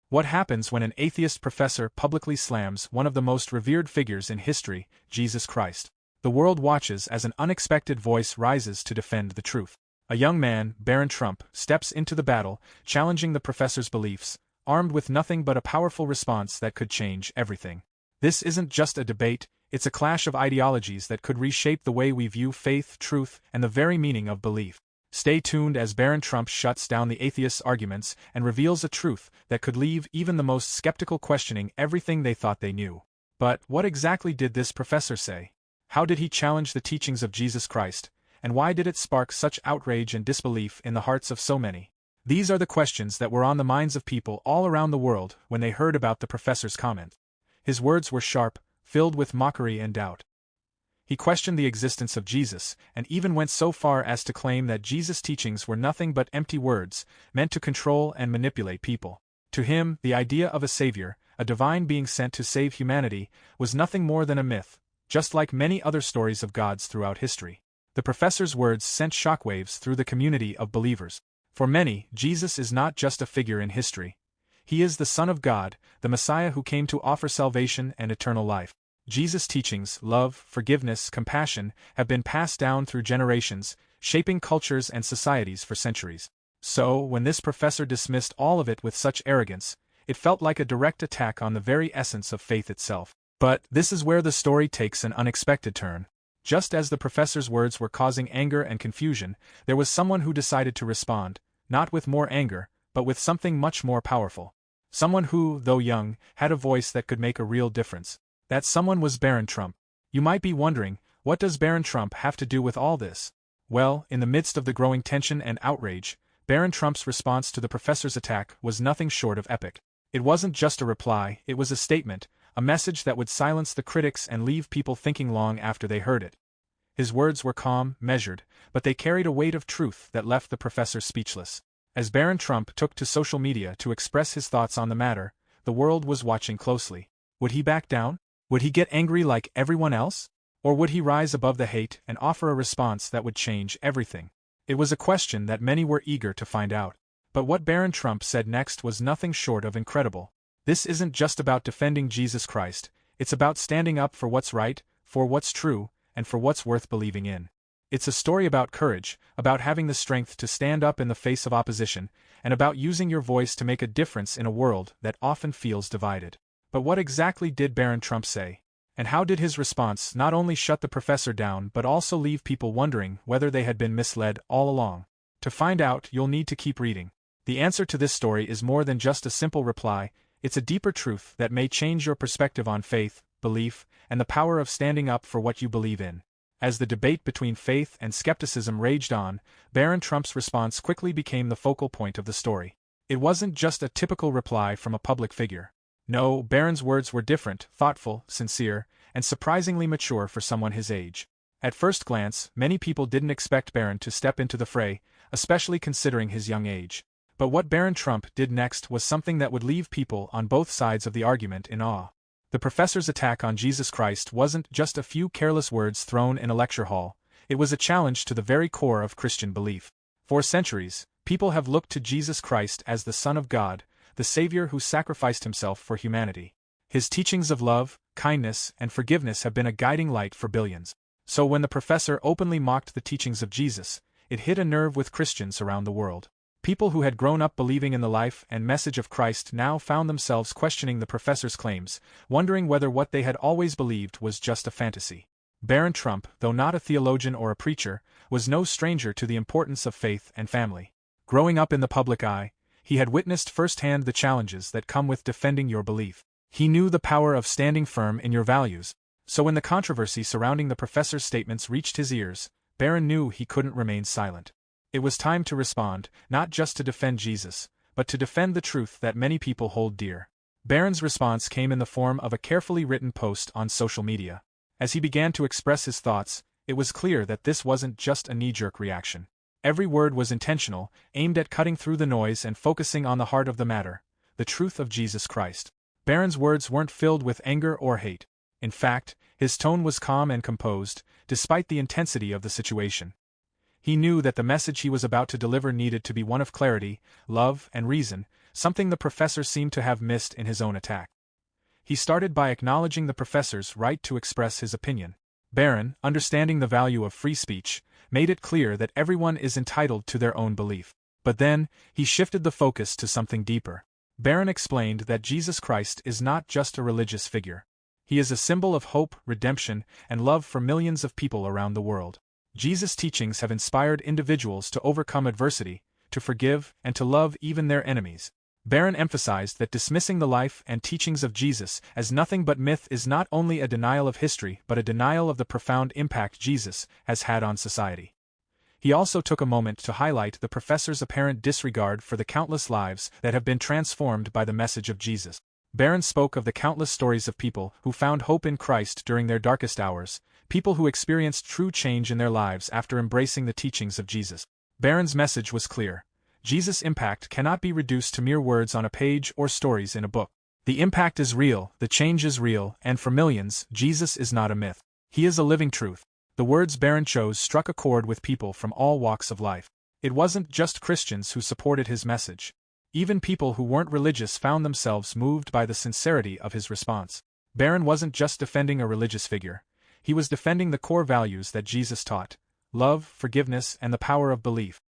What happens when an atheist professor publicly slams one of the most revered figures in history, Jesus Christ? The world watches as an unexpected voice rises to defend the truth. A young man, Barron Trump, steps into the battle, challenging the professor's beliefs, armed with nothing but a powerful response that could change everything. This isn't just a debate, it's a clash of ideologies that could reshape the way we view faith, truth, and the very meaning of belief. Stay tuned as Barron Trump shuts down the atheists' arguments and reveals a truth that could leave even the most skeptical questioning everything they thought they knew. But what exactly did this professor say? How did he challenge the teachings of Jesus Christ, and why did it spark such outrage and disbelief in the hearts of so many? These are the questions that were on the minds of people all around the world when they heard about the professor's comment. His words were sharp, filled with mockery and doubt. He questioned the existence of Jesus, and even went so far as to claim that Jesus' teachings were nothing but empty words, meant to control and manipulate people. To him, the idea of a savior, a divine being sent to save humanity, was nothing more than a myth, just like many other stories of gods throughout history. The professor's words sent shockwaves through the community of believers. For many, Jesus is not just a figure in history. He is the Son of God, the Messiah who came to offer salvation and eternal life. Jesus' teachings, love, forgiveness, compassion, have been passed down through generations, shaping cultures and societies for centuries. So, when this professor dismissed all of it with such arrogance, it felt like a direct attack on the very essence of faith itself. But this is where the story takes an unexpected turn. Just as the professor's words were causing anger and confusion, there was someone who decided to respond, not with more anger, but with something much more powerful. Someone who, though young, had a voice that could make a real difference. That someone was Barron Trump. You might be wondering, what does Barron Trump have to do with all this? Well, in the midst of the growing tension and outrage, Barron Trump's response to the professor's attack was nothing short of epic. It wasn't just a reply, it was a statement, a message that would silence the critics and leave people thinking long after they heard it. His words were calm, measured, but they carried a weight of truth that left the professor speechless. As Barron Trump took to social media to express his thoughts on the matter, the world was watching closely. Would he back down? Would he get angry like everyone else? Or would he rise above the hate and offer a response that would change everything? It was a question that many were eager to find out. But what Barron Trump said next was nothing short of incredible. This isn't just about defending Jesus Christ, it's about standing up for what's right, for what's true, and for what's worth believing in. It's a story about courage, about having the strength to stand up in the face of opposition, and about using your voice to make a difference in a world that often feels divided. But what exactly did Barron Trump say? And how did his response not only shut the professor down but also leave people wondering whether they had been misled all along? To find out, you'll need to keep reading. The answer to this story is more than just a simple reply, it's a deeper truth that may change your perspective on faith, belief, and the power of standing up for what you believe in. As the debate between faith and skepticism raged on, Barron Trump's response quickly became the focal point of the story. It wasn't just a typical reply from a public figure. No, Barron's words were different, thoughtful, sincere, and surprisingly mature for someone his age. At first glance, many people didn't expect Barron to step into the fray, especially considering his young age. But what Barron Trump did next was something that would leave people on both sides of the argument in awe. The professor's attack on Jesus Christ wasn't just a few careless words thrown in a lecture hall, it was a challenge to the very core of Christian belief. For centuries, people have looked to Jesus Christ as the Son of God, the Savior who sacrificed himself for humanity. His teachings of love, kindness, and forgiveness have been a guiding light for billions. So when the professor openly mocked the teachings of Jesus, it hit a nerve with Christians around the world. People who had grown up believing in the life and message of Christ now found themselves questioning the professor's claims, wondering whether what they had always believed was just a fantasy. Barron Trump, though not a theologian or a preacher, was no stranger to the importance of faith and family. Growing up in the public eye, he had witnessed firsthand the challenges that come with defending your belief. He knew the power of standing firm in your values. So when the controversy surrounding the professor's statements reached his ears, Barron knew he couldn't remain silent. It was time to respond, not just to defend Jesus, but to defend the truth that many people hold dear. Barron's response came in the form of a carefully written post on social media. As he began to express his thoughts, it was clear that this wasn't just a knee-jerk reaction. Every word was intentional, aimed at cutting through the noise and focusing on the heart of the matter, the truth of Jesus Christ. Barron's words weren't filled with anger or hate. In fact, his tone was calm and composed, despite the intensity of the situation. He knew that the message he was about to deliver needed to be one of clarity, love, and reason, something the professor seemed to have missed in his own attack. He started by acknowledging the professor's right to express his opinion. Barron, understanding the value of free speech, made it clear that everyone is entitled to their own belief. But then, he shifted the focus to something deeper. Barron explained that Jesus Christ is not just a religious figure. He is a symbol of hope, redemption, and love for millions of people around the world. Jesus' teachings have inspired individuals to overcome adversity, to forgive, and to love even their enemies. Barron emphasized that dismissing the life and teachings of Jesus as nothing but myth is not only a denial of history but a denial of the profound impact Jesus has had on society. He also took a moment to highlight the professor's apparent disregard for the countless lives that have been transformed by the message of Jesus. Barron spoke of the countless stories of people who found hope in Christ during their darkest hours, people who experienced true change in their lives after embracing the teachings of Jesus. Barron's message was clear. Jesus' impact cannot be reduced to mere words on a page or stories in a book. The impact is real, the change is real, and for millions, Jesus is not a myth. He is a living truth. The words Barron chose struck a chord with people from all walks of life. It wasn't just Christians who supported his message. Even people who weren't religious found themselves moved by the sincerity of his response. Barron wasn't just defending a religious figure. He was defending the core values that Jesus taught: love, forgiveness, and the power of belief.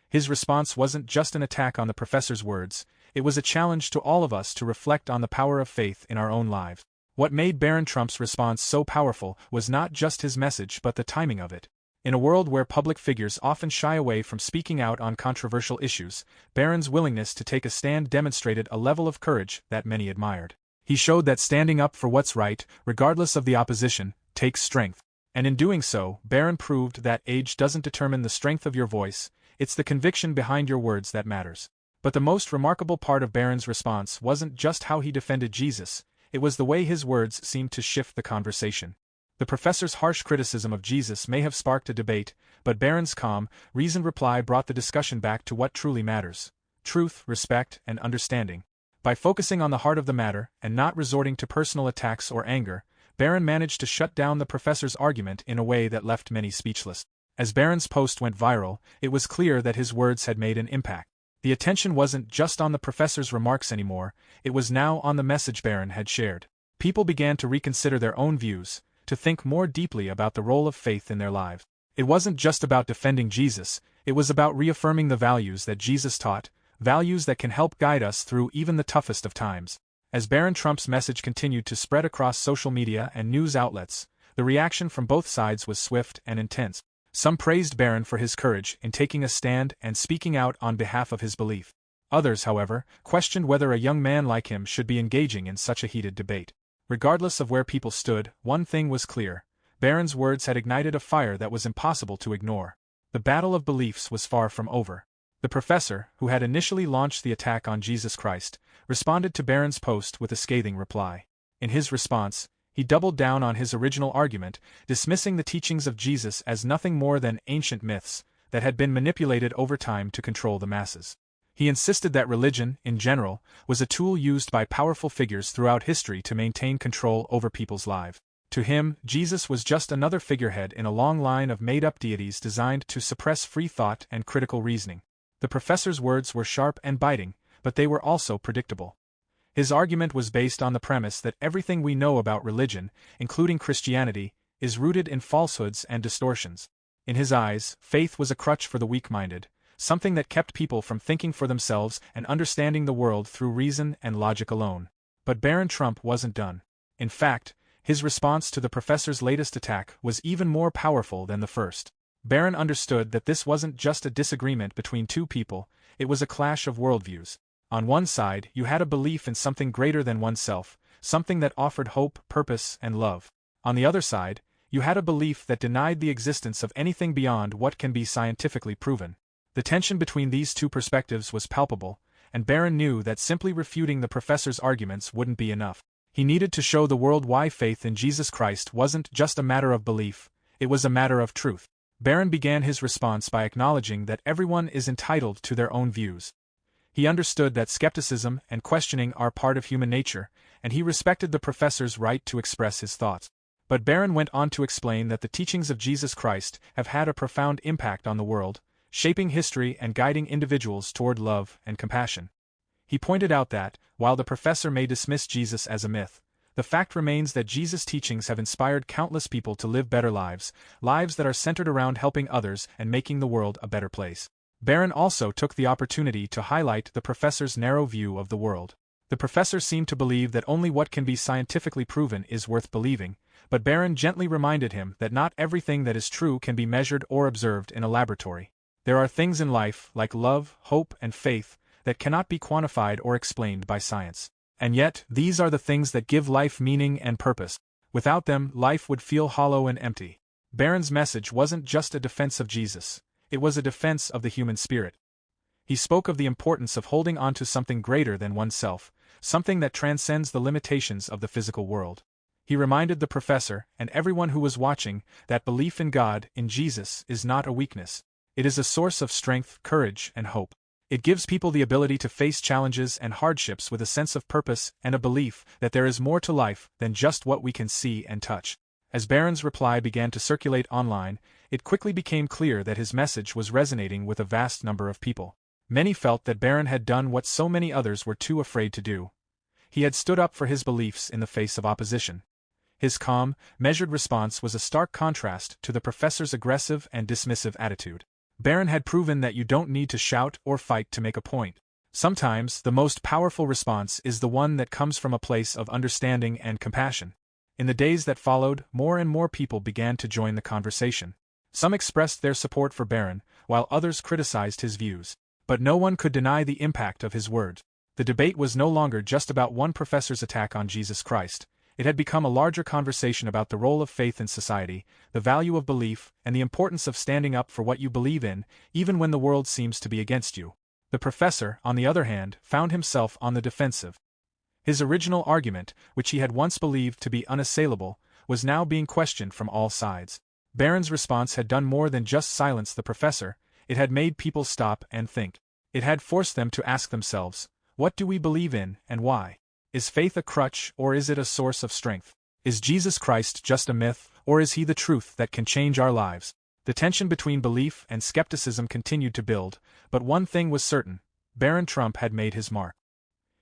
His response wasn't just an attack on the professor's words, it was a challenge to all of us to reflect on the power of faith in our own lives. What made Barron Trump's response so powerful was not just his message but the timing of it. In a world where public figures often shy away from speaking out on controversial issues, Barron's willingness to take a stand demonstrated a level of courage that many admired. He showed that standing up for what's right, regardless of the opposition, takes strength. And in doing so, Barron proved that age doesn't determine the strength of your voice, it's the conviction behind your words that matters. But the most remarkable part of Barron's response wasn't just how he defended Jesus, it was the way his words seemed to shift the conversation. The professor's harsh criticism of Jesus may have sparked a debate, but Barron's calm, reasoned reply brought the discussion back to what truly matters: truth, respect, and understanding. By focusing on the heart of the matter, and not resorting to personal attacks or anger, Barron managed to shut down the professor's argument in a way that left many speechless. As Barron's post went viral, it was clear that his words had made an impact. The attention wasn't just on the professor's remarks anymore, it was now on the message Barron had shared. People began to reconsider their own views, to think more deeply about the role of faith in their lives. It wasn't just about defending Jesus, it was about reaffirming the values that Jesus taught, values that can help guide us through even the toughest of times. As Barron Trump's message continued to spread across social media and news outlets, the reaction from both sides was swift and intense. Some praised Barron for his courage in taking a stand and speaking out on behalf of his belief. Others, however, questioned whether a young man like him should be engaging in such a heated debate. Regardless of where people stood, one thing was clear: Barron's words had ignited a fire that was impossible to ignore. The battle of beliefs was far from over. The professor, who had initially launched the attack on Jesus Christ, responded to Barron's post with a scathing reply. In his response, he doubled down on his original argument, dismissing the teachings of Jesus as nothing more than ancient myths that had been manipulated over time to control the masses. He insisted that religion, in general, was a tool used by powerful figures throughout history to maintain control over people's lives. To him, Jesus was just another figurehead in a long line of made-up deities designed to suppress free thought and critical reasoning. The professor's words were sharp and biting, but they were also predictable. His argument was based on the premise that everything we know about religion, including Christianity, is rooted in falsehoods and distortions. In his eyes, faith was a crutch for the weak-minded, something that kept people from thinking for themselves and understanding the world through reason and logic alone. But Barron Trump wasn't done. In fact, his response to the professor's latest attack was even more powerful than the first. Barron understood that this wasn't just a disagreement between two people, it was a clash of worldviews. On one side, you had a belief in something greater than oneself, something that offered hope, purpose, and love. On the other side, you had a belief that denied the existence of anything beyond what can be scientifically proven. The tension between these two perspectives was palpable, and Barron knew that simply refuting the professor's arguments wouldn't be enough. He needed to show the world why faith in Jesus Christ wasn't just a matter of belief, it was a matter of truth. Barron began his response by acknowledging that everyone is entitled to their own views. He understood that skepticism and questioning are part of human nature, and he respected the professor's right to express his thoughts. But Barron went on to explain that the teachings of Jesus Christ have had a profound impact on the world, shaping history and guiding individuals toward love and compassion. He pointed out that, while the professor may dismiss Jesus as a myth, the fact remains that Jesus' teachings have inspired countless people to live better lives, lives that are centered around helping others and making the world a better place. Barron also took the opportunity to highlight the professor's narrow view of the world. The professor seemed to believe that only what can be scientifically proven is worth believing, but Barron gently reminded him that not everything that is true can be measured or observed in a laboratory. There are things in life, like love, hope, and faith, that cannot be quantified or explained by science. And yet, these are the things that give life meaning and purpose. Without them, life would feel hollow and empty. Barron's message wasn't just a defense of Jesus, it was a defense of the human spirit. He spoke of the importance of holding on to something greater than oneself, something that transcends the limitations of the physical world. He reminded the professor, and everyone who was watching, that belief in God, in Jesus, is not a weakness. It is a source of strength, courage, and hope. It gives people the ability to face challenges and hardships with a sense of purpose and a belief that there is more to life than just what we can see and touch. As Barron's reply began to circulate online, it quickly became clear that his message was resonating with a vast number of people. Many felt that Barron had done what so many others were too afraid to do. He had stood up for his beliefs in the face of opposition. His calm, measured response was a stark contrast to the professor's aggressive and dismissive attitude. Barron had proven that you don't need to shout or fight to make a point. Sometimes, the most powerful response is the one that comes from a place of understanding and compassion. In the days that followed, more and more people began to join the conversation. Some expressed their support for Barron, while others criticized his views. But no one could deny the impact of his words. The debate was no longer just about one professor's attack on Jesus Christ. It had become a larger conversation about the role of faith in society, the value of belief, and the importance of standing up for what you believe in, even when the world seems to be against you. The professor, on the other hand, found himself on the defensive. His original argument, which he had once believed to be unassailable, was now being questioned from all sides. Barron's response had done more than just silence the professor, it had made people stop and think. It had forced them to ask themselves, what do we believe in, and why? Is faith a crutch, or is it a source of strength? Is Jesus Christ just a myth, or is he the truth that can change our lives? The tension between belief and skepticism continued to build, but one thing was certain: Barron Trump had made his mark.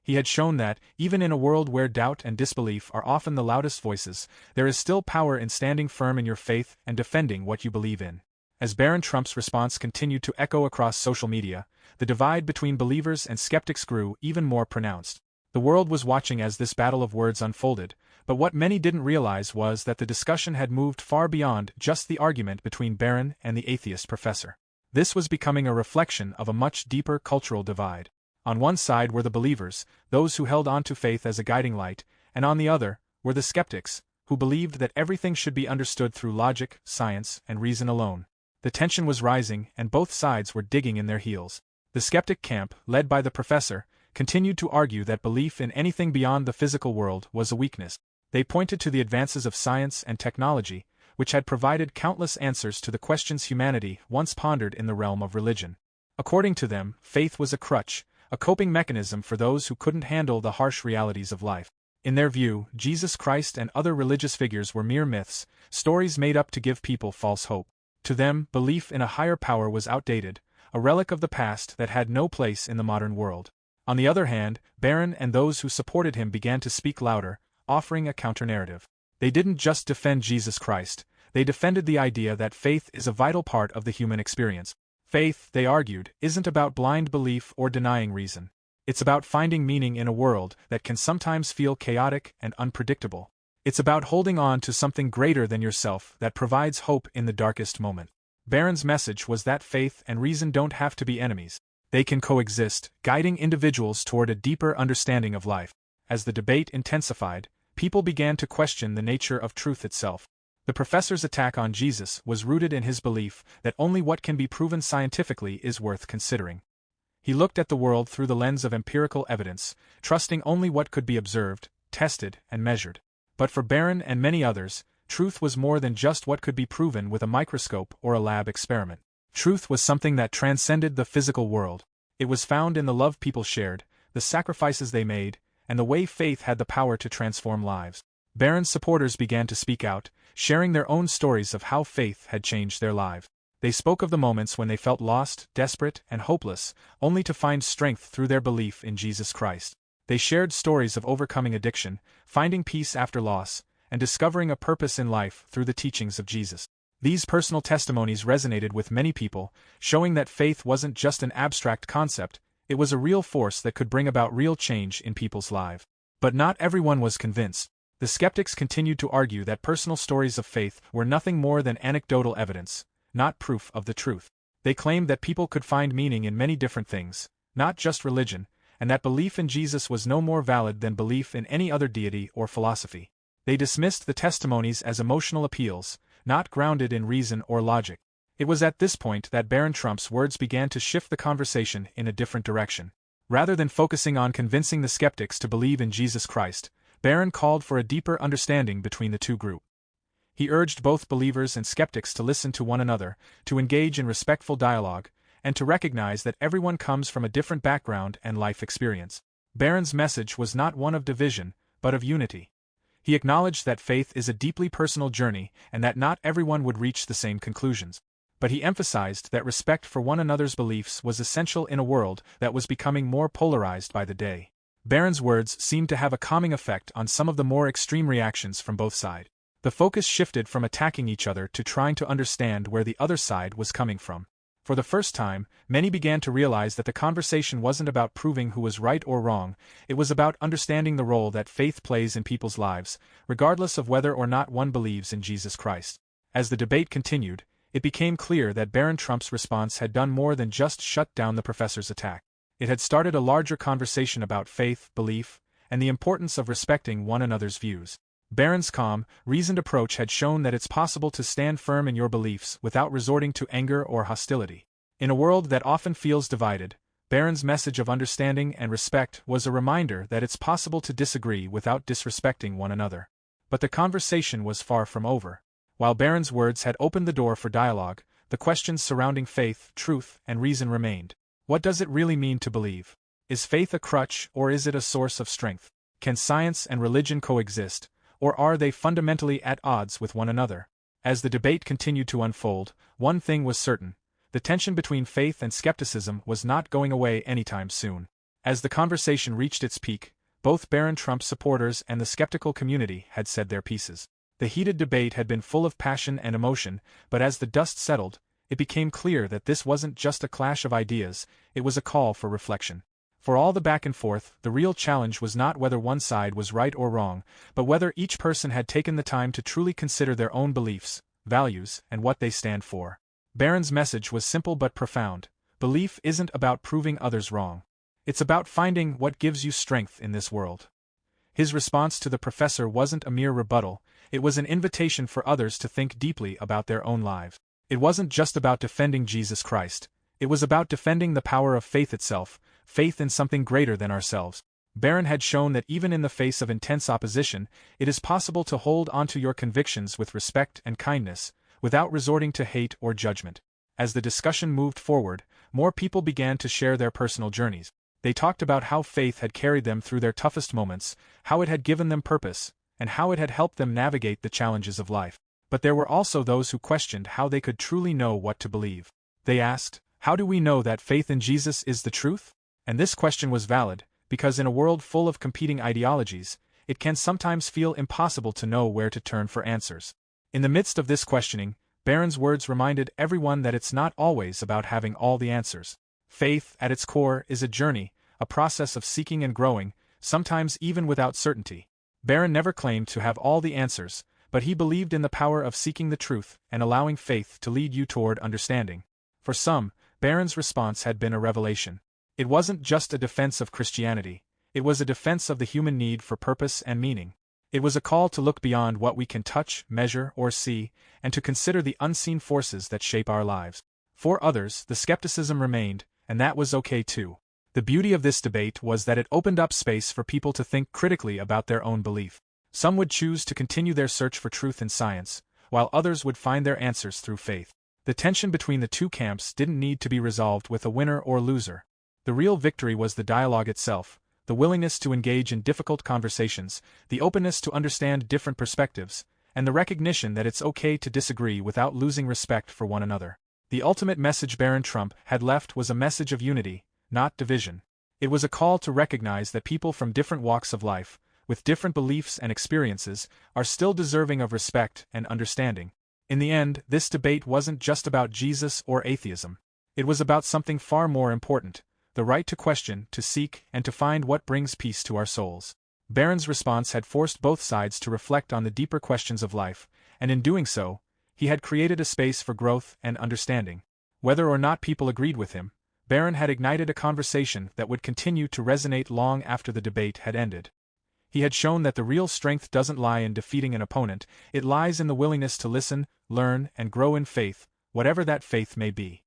He had shown that, even in a world where doubt and disbelief are often the loudest voices, there is still power in standing firm in your faith and defending what you believe in. As Barron Trump's response continued to echo across social media, the divide between believers and skeptics grew even more pronounced. The world was watching as this battle of words unfolded, but what many didn't realize was that the discussion had moved far beyond just the argument between Barron and the atheist professor. This was becoming a reflection of a much deeper cultural divide. On one side were the believers, those who held on to faith as a guiding light, and on the other were the skeptics, who believed that everything should be understood through logic, science, and reason alone. The tension was rising, and both sides were digging in their heels. The skeptic camp, led by the professor, continued to argue that belief in anything beyond the physical world was a weakness. They pointed to the advances of science and technology, which had provided countless answers to the questions humanity once pondered in the realm of religion. According to them, faith was a crutch, a coping mechanism for those who couldn't handle the harsh realities of life. In their view, Jesus Christ and other religious figures were mere myths, stories made up to give people false hope. To them, belief in a higher power was outdated, a relic of the past that had no place in the modern world. On the other hand, Barron and those who supported him began to speak louder, offering a counter-narrative. They didn't just defend Jesus Christ, they defended the idea that faith is a vital part of the human experience. Faith, they argued, isn't about blind belief or denying reason. It's about finding meaning in a world that can sometimes feel chaotic and unpredictable. It's about holding on to something greater than yourself that provides hope in the darkest moment. Barron's message was that faith and reason don't have to be enemies. They can coexist, guiding individuals toward a deeper understanding of life. As the debate intensified, people began to question the nature of truth itself. The professor's attack on Jesus was rooted in his belief that only what can be proven scientifically is worth considering. He looked at the world through the lens of empirical evidence, trusting only what could be observed, tested, and measured. But for Barron and many others, truth was more than just what could be proven with a microscope or a lab experiment. Truth was something that transcended the physical world. It was found in the love people shared, the sacrifices they made, and the way faith had the power to transform lives. Barron's supporters began to speak out, sharing their own stories of how faith had changed their lives. They spoke of the moments when they felt lost, desperate, and hopeless, only to find strength through their belief in Jesus Christ. They shared stories of overcoming addiction, finding peace after loss, and discovering a purpose in life through the teachings of Jesus. These personal testimonies resonated with many people, showing that faith wasn't just an abstract concept, it was a real force that could bring about real change in people's lives. But not everyone was convinced. The skeptics continued to argue that personal stories of faith were nothing more than anecdotal evidence, not proof of the truth. They claimed that people could find meaning in many different things, not just religion, and that belief in Jesus was no more valid than belief in any other deity or philosophy. They dismissed the testimonies as emotional appeals, not grounded in reason or logic. It was at this point that Barron Trump's words began to shift the conversation in a different direction. Rather than focusing on convincing the skeptics to believe in Jesus Christ, Barron called for a deeper understanding between the two groups. He urged both believers and skeptics to listen to one another, to engage in respectful dialogue, and to recognize that everyone comes from a different background and life experience. Barron's message was not one of division, but of unity. He acknowledged that faith is a deeply personal journey and that not everyone would reach the same conclusions. But he emphasized that respect for one another's beliefs was essential in a world that was becoming more polarized by the day. Barron's words seemed to have a calming effect on some of the more extreme reactions from both sides. The focus shifted from attacking each other to trying to understand where the other side was coming from. For the first time, many began to realize that the conversation wasn't about proving who was right or wrong, it was about understanding the role that faith plays in people's lives, regardless of whether or not one believes in Jesus Christ. As the debate continued, it became clear that Barron Trump's response had done more than just shut down the professor's attack. It had started a larger conversation about faith, belief, and the importance of respecting one another's views. Barron's calm, reasoned approach had shown that it's possible to stand firm in your beliefs without resorting to anger or hostility. In a world that often feels divided, Barron's message of understanding and respect was a reminder that it's possible to disagree without disrespecting one another. But the conversation was far from over. While Barron's words had opened the door for dialogue, the questions surrounding faith, truth, and reason remained. What does it really mean to believe? Is faith a crutch or is it a source of strength? Can science and religion coexist, or are they fundamentally at odds with one another? As the debate continued to unfold, one thing was certain: the tension between faith and skepticism was not going away anytime soon. As the conversation reached its peak, both Barron Trump supporters and the skeptical community had said their pieces. The heated debate had been full of passion and emotion, but as the dust settled, it became clear that this wasn't just a clash of ideas, it was a call for reflection. For all the back and forth, the real challenge was not whether one side was right or wrong, but whether each person had taken the time to truly consider their own beliefs, values, and what they stand for. Barron's message was simple but profound. Belief isn't about proving others wrong. It's about finding what gives you strength in this world. His response to the professor wasn't a mere rebuttal, it was an invitation for others to think deeply about their own lives. It wasn't just about defending Jesus Christ, it was about defending the power of faith itself, faith in something greater than ourselves. Barron had shown that even in the face of intense opposition, it is possible to hold onto your convictions with respect and kindness, without resorting to hate or judgment. As the discussion moved forward, more people began to share their personal journeys. They talked about how faith had carried them through their toughest moments, how it had given them purpose, and how it had helped them navigate the challenges of life. But there were also those who questioned how they could truly know what to believe. They asked, how do we know that faith in Jesus is the truth? And this question was valid, because in a world full of competing ideologies, it can sometimes feel impossible to know where to turn for answers. In the midst of this questioning, Barron's words reminded everyone that it's not always about having all the answers. Faith, at its core, is a journey, a process of seeking and growing, sometimes even without certainty. Barron never claimed to have all the answers, but he believed in the power of seeking the truth and allowing faith to lead you toward understanding. For some, Barron's response had been a revelation. It wasn't just a defense of Christianity, it was a defense of the human need for purpose and meaning. It was a call to look beyond what we can touch, measure, or see, and to consider the unseen forces that shape our lives. For others, the skepticism remained, and that was okay too. The beauty of this debate was that it opened up space for people to think critically about their own belief. Some would choose to continue their search for truth in science, while others would find their answers through faith. The tension between the two camps didn't need to be resolved with a winner or loser. The real victory was the dialogue itself, the willingness to engage in difficult conversations, the openness to understand different perspectives, and the recognition that it's okay to disagree without losing respect for one another. The ultimate message Barron Trump had left was a message of unity, not division. It was a call to recognize that people from different walks of life, with different beliefs and experiences, are still deserving of respect and understanding. In the end, this debate wasn't just about Jesus or atheism. It was about something far more important: the right to question, to seek, and to find what brings peace to our souls. Barron's response had forced both sides to reflect on the deeper questions of life, and in doing so, he had created a space for growth and understanding. Whether or not people agreed with him, Barron had ignited a conversation that would continue to resonate long after the debate had ended. He had shown that the real strength doesn't lie in defeating an opponent, it lies in the willingness to listen, learn, and grow in faith, whatever that faith may be.